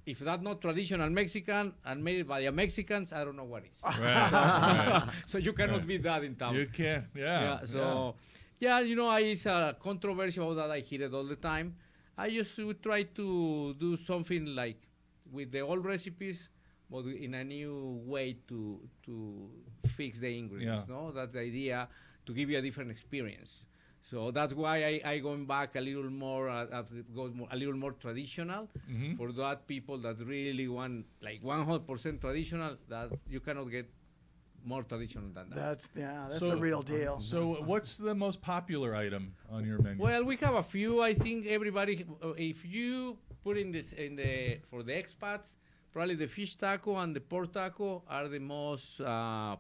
if that's not traditional Mexican and made by the Mexicans, I don't know what is. Right. So you cannot be that in town. You can't. Yeah. It's a controversy about that. I hear it all the time. I just would try to do something like with the old recipes, but in a new way to fix the ingredients. Yeah. No, that's the idea, to give you a different experience. So that's why I going back a little more, a little more traditional for that people that really want like 100% traditional. That you cannot get more traditional than that. That's the real deal. So, what's the most popular item on your menu? Well, we have a few. I think everybody, if you put for the expats, probably the fish taco and the pork taco are the most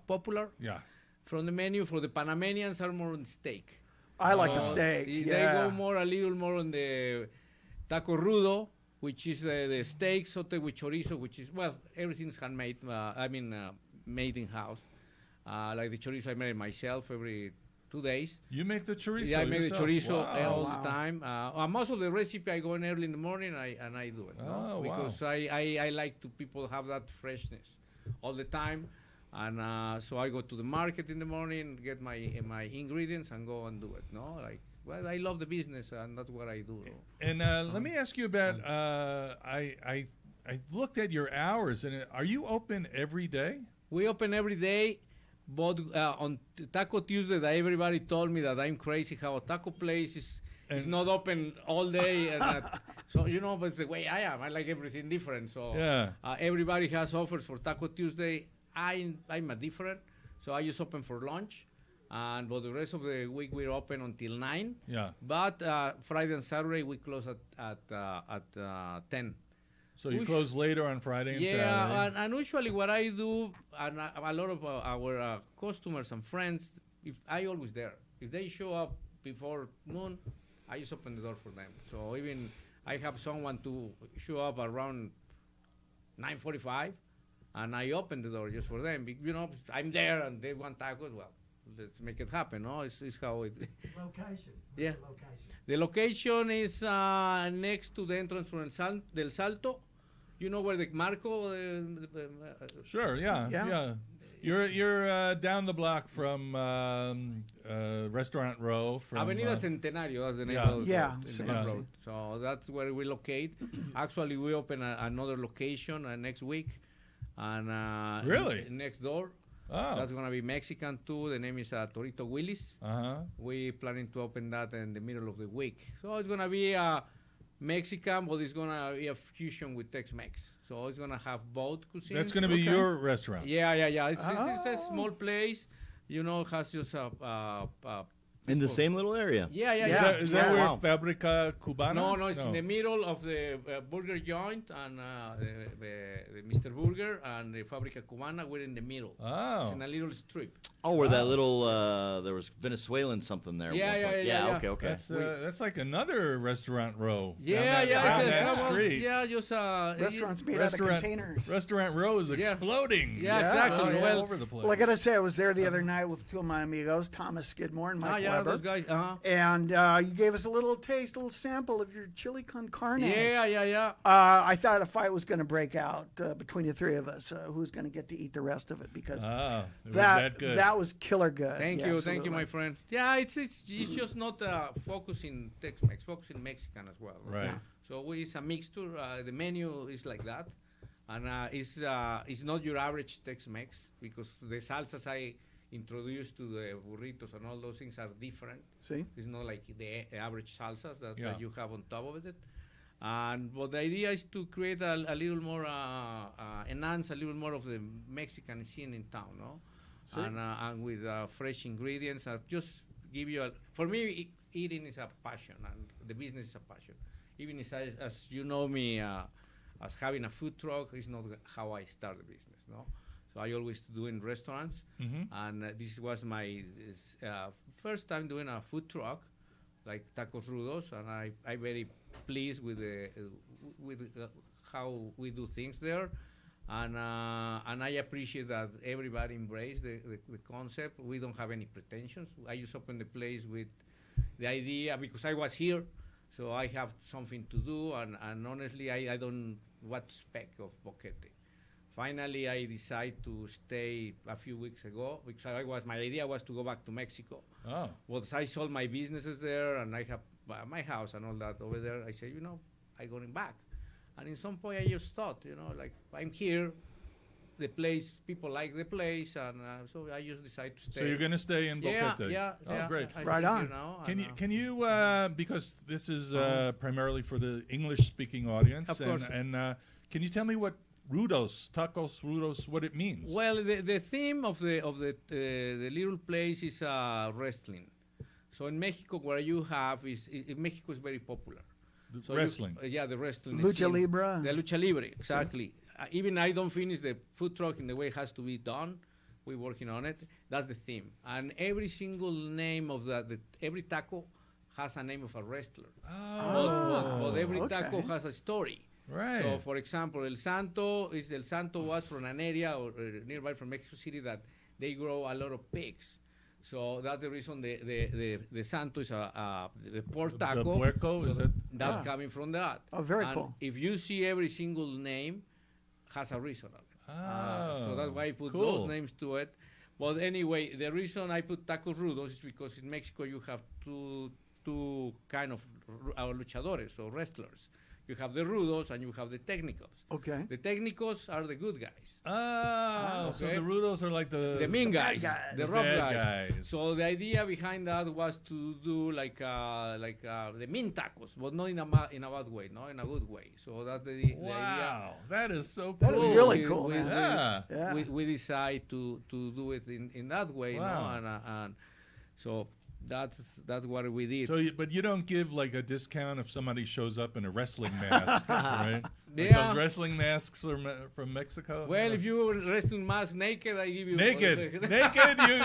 popular. Yeah. From the menu. For the Panamanians are more on steak. I like the steak. They Yeah. go a little more on the taco rudo, which is the steak sauté with chorizo, which is, well, everything's handmade. Made in house. Like the chorizo, I made it myself every 2 days. You make the chorizo. Yeah, I make the yourself? chorizo Wow. all the time. Most of the recipe I go in early in the morning and I do it. Oh, wow. Because I like to people have that freshness all the time. And so I go to the market in the morning, get my ingredients and go and do it. No, like, well, I love the business and that's what I do. And let me ask you about. I looked at your hours, and are you open every day? We open every day, but on Taco Tuesday, that everybody told me that I'm crazy how a taco place is it's not open all day. And so, but it's the way I am. I like everything different. So everybody has offers for Taco Tuesday. I'm a different. So I just open for lunch. And for the rest of the week, we're open until 9. Yeah. But Friday and Saturday, we close at 10. So you close later on Friday and Saturday? Yeah, and usually what I do, and a lot of our customers and friends, if I always there. If they show up before noon, I just open the door for them. So even I have someone to show up around 9:45, and I open the door just for them. I'm there and they want tacos. Well, let's make it happen. No, it's how it. Location. Yeah. The location. The location is next to the entrance from del Salto. You know where the Marco? Sure. Yeah. You're down the block from Restaurant Row. From Avenida Centenario, that's the name of the road. So that's where we locate. Actually, we open another location next week, and really next door. Oh. That's gonna be Mexican too. The name is Torito Willis. We planning to open that in the middle of the week. So it's gonna be Mexican, but it's gonna be a fusion with Tex-Mex. So it's gonna have both cuisines. That's gonna be your restaurant. Yeah. It's a small place. Has just a In the same little area. Yeah. Is that where Fabrica Cubana? No, it's in the middle of the burger joint and the Mr. Burger and the Fabrica Cubana. We're in the middle. Oh. It's in a little strip. Oh, where that little there was Venezuelan something there. Yeah. Okay. That's like another restaurant row. Yeah. Down that street. Yeah, just Restaurants made out of containers. Restaurant row is exploding. Yeah, exactly. All over the place. Well, I gotta say, I was there the other night with two of my amigos, Thomas Skidmore and Mike Weber. Those guys. And you gave us a little sample of your chili con carne. Yeah. I thought a fight was going to break out between the three of us. Who's going to get to eat the rest of it? Because it was that good. was killer good. Thank you, my friend. Yeah, it's just not focusing Tex-Mex, focusing Mexican as well. Right. Yeah. So it's a mixture. The menu is like that, and it's not your average Tex-Mex because the salsas I introduced to the burritos and all those things are different. See? It's not like the average salsas that you have on top of it. But the idea is to create a little more, enhance a little more of the Mexican scene in town, no? And with fresh ingredients, just give you for me, eating is a passion and the business is a passion. Even as you know me, as having a food truck is not how I start the business, no? So I always do in restaurants, and this was my first time doing a food truck, like Tacos Rudos, and I very pleased with how we do things there, and I appreciate that everybody embraced the concept. We don't have any pretensions. I just opened the place with the idea because I was here, so I have something to do, and honestly, I don't what to expect of Boquete. Finally, I decided to stay a few weeks ago because my idea was to go back to Mexico. Oh. Well, I sold my businesses there and I have my house and all that over there. I said, I'm going back. And in some point, I just thought, like I'm here, the place, people like the place, and so I just decided to stay. So you're going to stay in Boquete? Yeah. Oh, great. Right on. Can you because this is primarily for the English-speaking audience, of course. And can you tell me what tacos rudos, what it means? Well, the theme of the little place is wrestling. So in Mexico, where you have Mexico is very popular. So wrestling. The wrestling. Lucha Libre. The lucha libre, exactly. Even I don't finish the food truck in the way it has to be done. We're working on it. That's the theme. And every single name of every taco has a name of a wrestler. But every taco has a story. Right. So, for example, El Santo was from an area or nearby from Mexico City that they grow a lot of pigs. So that's the reason the Santo is the pork taco. The puerco, is it? That's coming from that. Oh, very and cool. If you see every single name has a reason on it. So that's why I put those names to it. But anyway, the reason I put Tacos Rudos is because in Mexico you have two kind of luchadores or wrestlers. You have the rudos and you have the technicals. Okay. The technicals are the good guys. Oh, so okay. the rudos are like The mean guys, guys. the rough bad guys. guys. So the idea behind that was to do like the mean tacos, but not in a bad way, no, in a good way. So that's the idea. Wow, that is so That cool. is really cool, man. Yeah. Yeah. We decide to do it in that way, Wow. no? And so that's what we did. So, but you don't give like a discount if somebody shows up in a wrestling mask, right? Like Yeah. those wrestling masks from Mexico. Well, if you were wrestling mask naked, I give you naked, naked, you.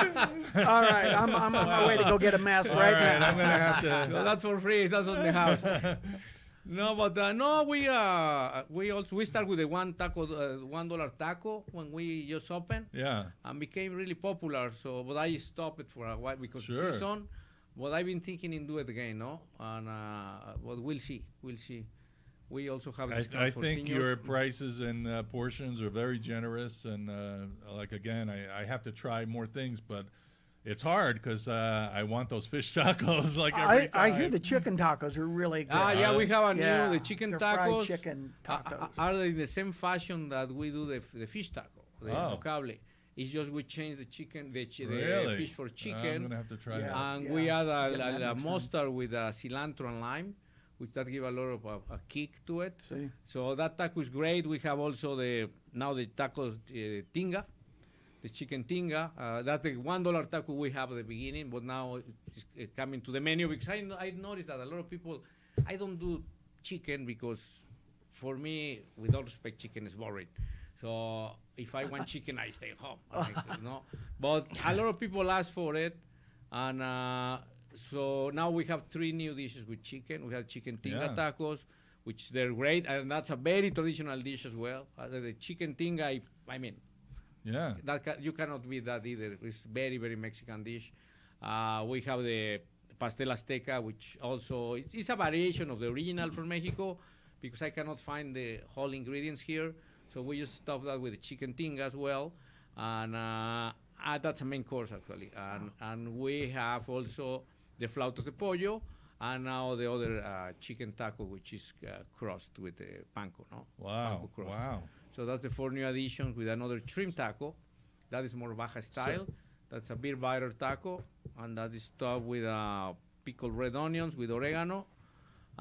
All right, I'm on my way to go get a mask right I'm now. gonna have to. No, that's for free. That's on the house. No, but no, we start with the $1 taco when we just opened Yeah. and became really popular. So, but I stopped it for a while because Sure. season. But I've been thinking in do it again, no? And but we'll see. We also have. I discounts for think seniors. your prices and portions are very generous, and like again, I have to try more things, but it's hard because I want those fish tacos like every time. I hear the chicken tacos are really good. Yeah, we have a Yeah, new the chicken they're fried tacos. chicken tacos. Are they in the same fashion that we do the fish taco, the Oh. intocable? It's just we change the chicken, the Really? fish for I'm chicken, gonna have to try Yeah. that. and Yeah. we add Yeah, that a makes mustard with cilantro and lime, which that give a lot of a kick to it. See? So that taco is great. We have also the tacos tinga, the chicken tinga. That's the $1 taco we have at the beginning, but now it's coming to the menu because I noticed that a lot of people, I don't do chicken because for me, with all respect, chicken is boring. So if I want chicken, I stay home. But a lot of people ask for it, and so now we have 3 new dishes with chicken. We have chicken tinga Yeah. tacos, which they're great, and that's a very traditional dish as well. The chicken tinga, I mean, Yeah. you cannot beat that either. It's very, very Mexican dish. We have the pastel azteca, which also it's a variation of the original from Mexico because I cannot find the whole ingredients here. So we just stuff that with the chicken tinga as well, and that's a main course actually. And we have also the flautas de pollo, and now the other chicken taco, which is crossed with the panko, no? Wow. Panko crust. Wow. So that's the 4 new additions with another shrimp taco. That is more Baja style. That's a beer biter taco, and that is stuffed with pickled red onions with oregano.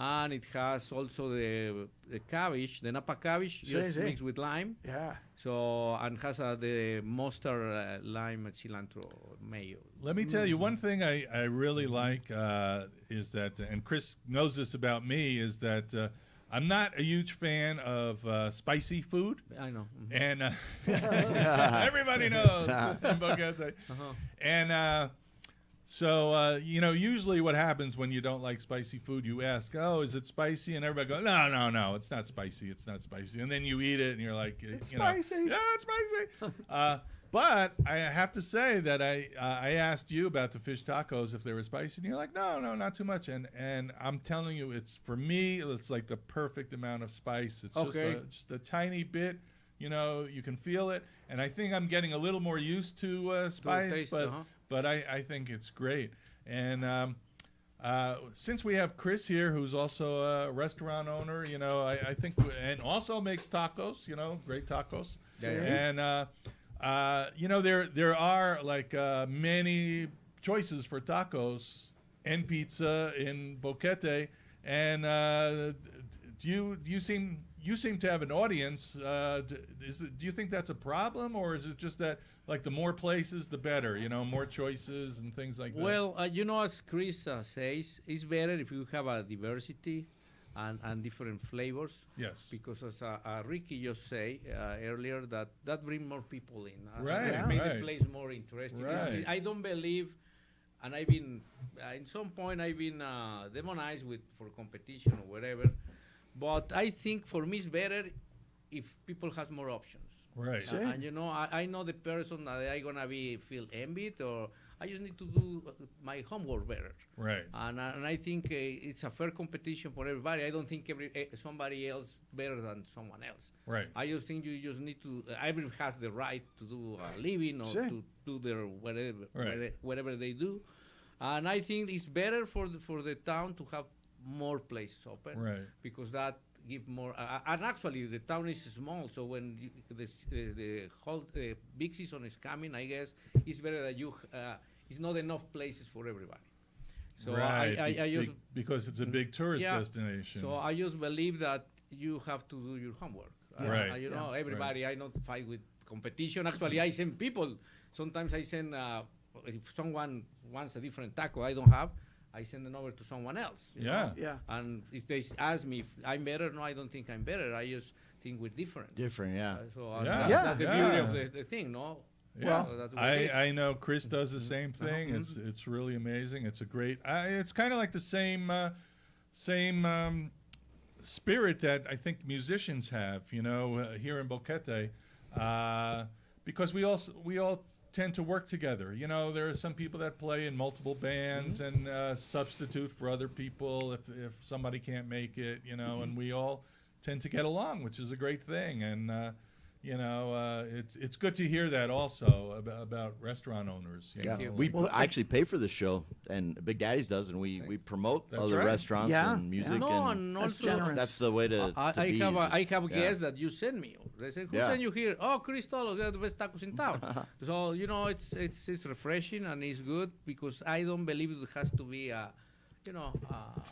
And it has also the cabbage, the Napa cabbage, just mixed with lime. Yeah. So, and has the mustard, lime, and cilantro mayo. Let me tell you one thing I really like is that, and Chris knows this about me, is that I'm not a huge fan of spicy food. I know. And everybody knows in Boquete. And so, usually what happens when you don't like spicy food, you ask, oh, is it spicy? And everybody goes, no, it's not spicy. It's not spicy. And then you eat it and you're like, It's spicy. Yeah, it's spicy. But I have to say that I asked you about the fish tacos if they were spicy, and you're like, no, not too much. And I'm telling you, for me, it's like the perfect amount of spice. It's just a tiny bit. You can feel it. And I think I'm getting a little more used to spice, taste, but I think it's great. And since we have Chris here, who's also a restaurant owner, I think, and also makes tacos, great tacos. Yeah. And, there are like many choices for tacos and pizza in Boquete. And you seem to have an audience. Do you think that's a problem, or is it just that like the more places, the better? More choices and things like that. Well, as Chris says, it's better if you have a diversity and different flavors. Yes. Because as Ricky just say earlier, that bring more people in. Right, Make right. the place more interesting. Right. I don't believe, and I've been, in some point, I've been demonized for competition or whatever. But I think for me it's better if people has more options. Right. And I know the person that I gonna feel envied, or I just need to do my homework better. Right. And I think it's a fair competition for everybody. I don't think somebody else better than someone else. Right. I just think you just need to. Everyone has the right to do a living or to do their whatever they do, and I think it's better for the town to have more places open. Right. Because that give more. And actually, the town is small, so when the whole big season is coming, I guess it's better that it's not enough places for everybody. So right. I just because it's a big tourist yeah. destination. So I just believe that you have to do your homework. Right. You know, everybody. I don't fight with competition. Actually, I send people. Sometimes I send if someone wants a different taco I don't have, I send it over to someone else. You know? Yeah. And if they ask me if I'm better, no, I don't think I'm better. I just think we're different. Different, yeah. That's the beauty of the thing, no? Yeah, that's what it is. I know Chris does the same thing. It's really amazing. It's a great. It's kind of like the same spirit that I think musicians have. You know, here in Boquete, because we all tend to work together. You know, there are some people that play in multiple bands and substitute for other people if somebody can't make it. You know, and we all tend to get along, which is a great thing. And you know, it's good to hear that also about restaurant owners. You know? We actually pay for the show, and Big Daddy's does, and we promote other right. restaurants and music. No, and and also that's the way to be. I have guests that you send me. They say, who sent you here? Oh, Chris Tolos, they're the best tacos in town. So, you know, it's refreshing and it's good because I don't believe it has to be a, you know,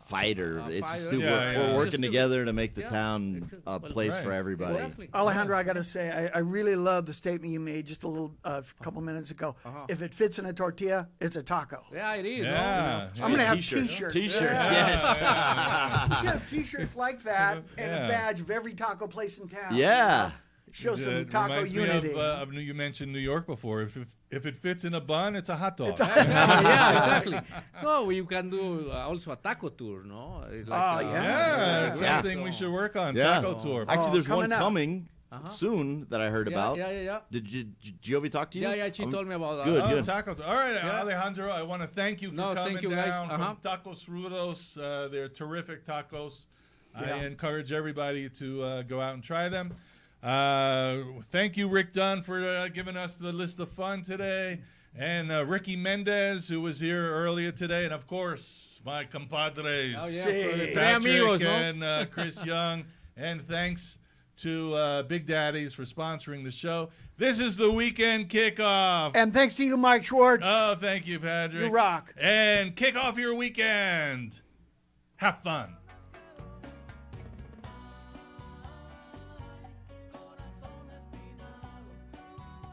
fighter. It's fighter. stupid. Yeah, We're working together to make the town exactly. a place Right. for everybody. Exactly. Alejandro, I got to say, I really love the statement you made just a couple minutes ago. If it fits in a tortilla, it's a taco. Yeah, it is. Yeah. I'm going to have T-shirt. T-shirts. T-shirts, Yeah. yes. You should have T-shirts like that and Yeah. a badge of every taco place in town. Yeah. Show some It taco reminds unity. me of you mentioned New York before. If it fits in a bun, it's a hot dog. Yeah, exactly. No, you can do also a taco tour, no? It's like, Yeah, it's Yeah. something we should work on. Yeah. Taco tour. Actually, there's one coming up. coming soon that I heard about. Yeah. Did Giovanni talk to you? Yeah, she told me about that. Good, Oh, good. taco tour. All right, Alejandro, I want to thank you for No, coming thank you, guys. down from Tacos Rudos. They're terrific tacos. I encourage everybody to go out and try them. Thank you, Rick Dunn, for giving us the list of fun today. And Ricky Mendez, who was here earlier today. And, of course, my compadres, Sí. Patrick amigos, no? and Chris Young. And thanks to Big Daddies for sponsoring the show. This is the Weekend Kickoff. And thanks to you, Mike Schwartz. Oh, thank you, Patrick. You rock. And kick off your weekend. Have fun.